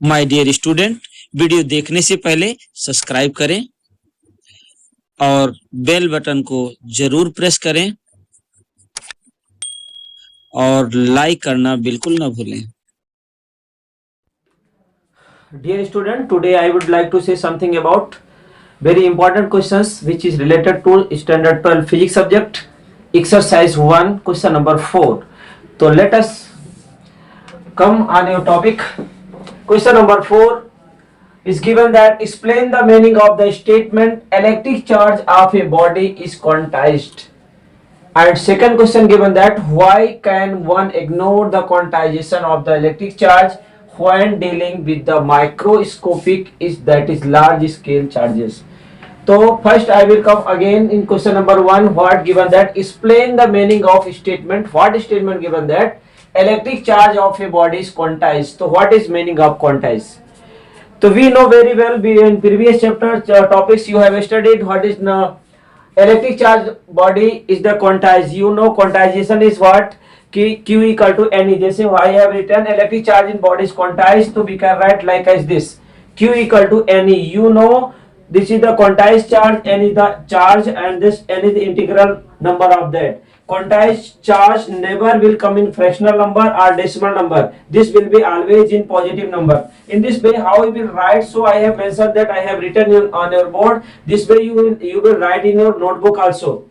My dear student, video देखने से पहले सब्सक्राइब करें और बेल बटन को जरूर प्रेस करें और लाइक करना बिल्कुल ना भूलें। Dear student, today I would like to say something about very important questions which is related to standard 12 physics subject, exercise 1, question number 4. So let us come on your topic. Question number 4 is given that explain the meaning of the statement electric charge of a body is quantized. And second question given that why can one ignore the quantization of the electric charge when dealing with the microscopic that is large scale charges. So first I will come again in question number 1. What given that explain the meaning of statement. What statement given that electric charge of a body is quantized. So what is meaning of quantized? So we know very well in previous chapter topics you have studied what is electric charge body is the quantized. You know quantization is what? Q equal to Ne. जैसे I have written electric charge in body is quantized, so we can write like as this. Q equal to Ne. You know this is the quantized charge, N is the charge and this N is the integral number of that. Quantized charge never will come in fractional number or decimal number. This will be always in positive number. In this way, how we will write? So I have mentioned that I have written on your board. This way you will write in your notebook also.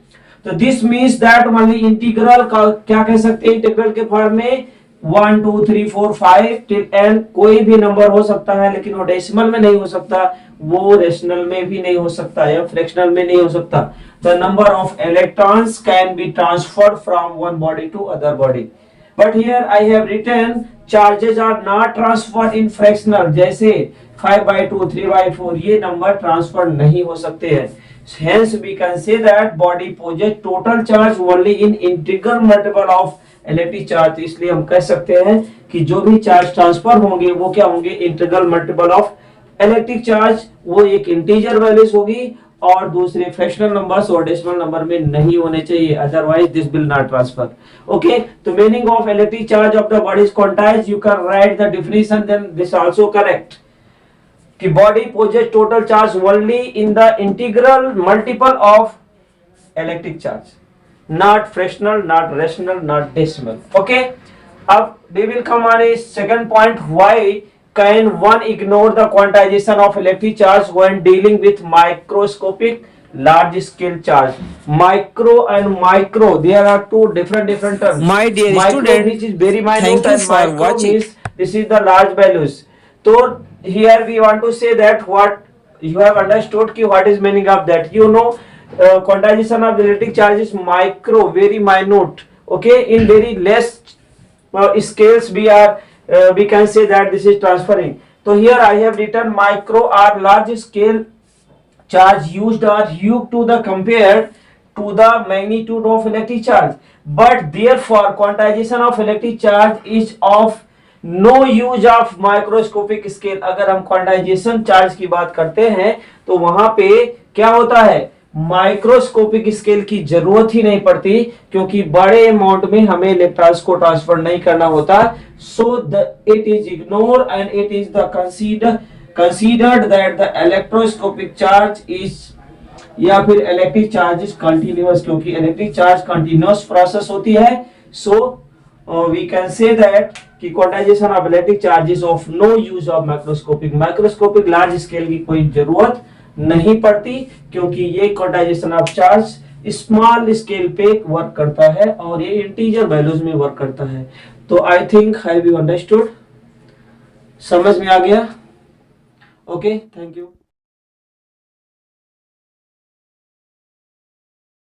तो this means that only integral का क्या कह सकते हैं integral के form में 1 2 3 4 5 till n कोई भी नंबर हो सकता है, लेकिन वो डेसिमल में नहीं हो सकता, वो रेशनल में भी नहीं हो सकता या फ्रैक्शनल में नहीं हो सकता. The number of electrons can be transferred from one body to other body. But here I have written charges are not transferred in fractional. जैसे 5/2 3/4 ये नंबर ट्रांसफर नहीं हो सकते हैं. Hence we can say that body possess total charge only in integral multiple of electric charge. इसलिए हम कह सकते हैं कि जो भी चार्ज ट्रांसफर होंगे वो क्या होंगे integral multiple of electric charge. वो एक इंटीजर वैल्यूज होगी और दूसरे फ्रैक्शनल नंबर्स और डेसिमल नंबर में नहीं होने चाहिए, otherwise this will not transfer. Okay, तो meaning of electric charge of the body is quantised. You can write the definition, then this also correct. कि body possesses total charge only in the integral multiple of electric charge, not fractional, not rational, not decimal. Okay, अब we will come on a second point. Why can one ignore the quantization of electric charge when dealing with microscopic large scale charge? Micro and micro, there are two different terms. My dear micro, student, which is very minute, thank you and for micro watching. means this is the large values. So here we want to say that what you have understood ki what is meaning of that. You know quantization of electric charge is micro, very minute. Okay, in very less scales we can say that this is transferring. So here I have written micro or large scale charge used are used to the compared to the magnitude of electric charge, but therefore quantization of electric charge is of no use of microscopic scale. अगर हम quantization charge की बात करते हैं तो वहां पे क्या होता है, माइक्रोस्कोपिक स्केल की जरूरत ही नहीं पड़ती, क्योंकि बड़े अमाउंट में हमें इलेक्ट्रॉन्स को ट्रांसफर नहीं करना होता. So it is ignore and it is the considered that the electroscopic charge is या फिर इलेक्ट्रिक चार्ज इज कंटिन्यूअस, क्योंकि इलेक्ट्रिक चार्ज कंटिन्यूअस प्रोसेस होती है. So we can say that कि quantisation of electric charge is of no use of microscopic large scale की कोई जरूरत नहीं पड़ती, क्योंकि ये quantisation of charge small scale पे वर्क करता है और ये इंटीजर वैल्यूज में वर्क करता है. तो I think have you understood, समझ में आ गया. Okay, thank you.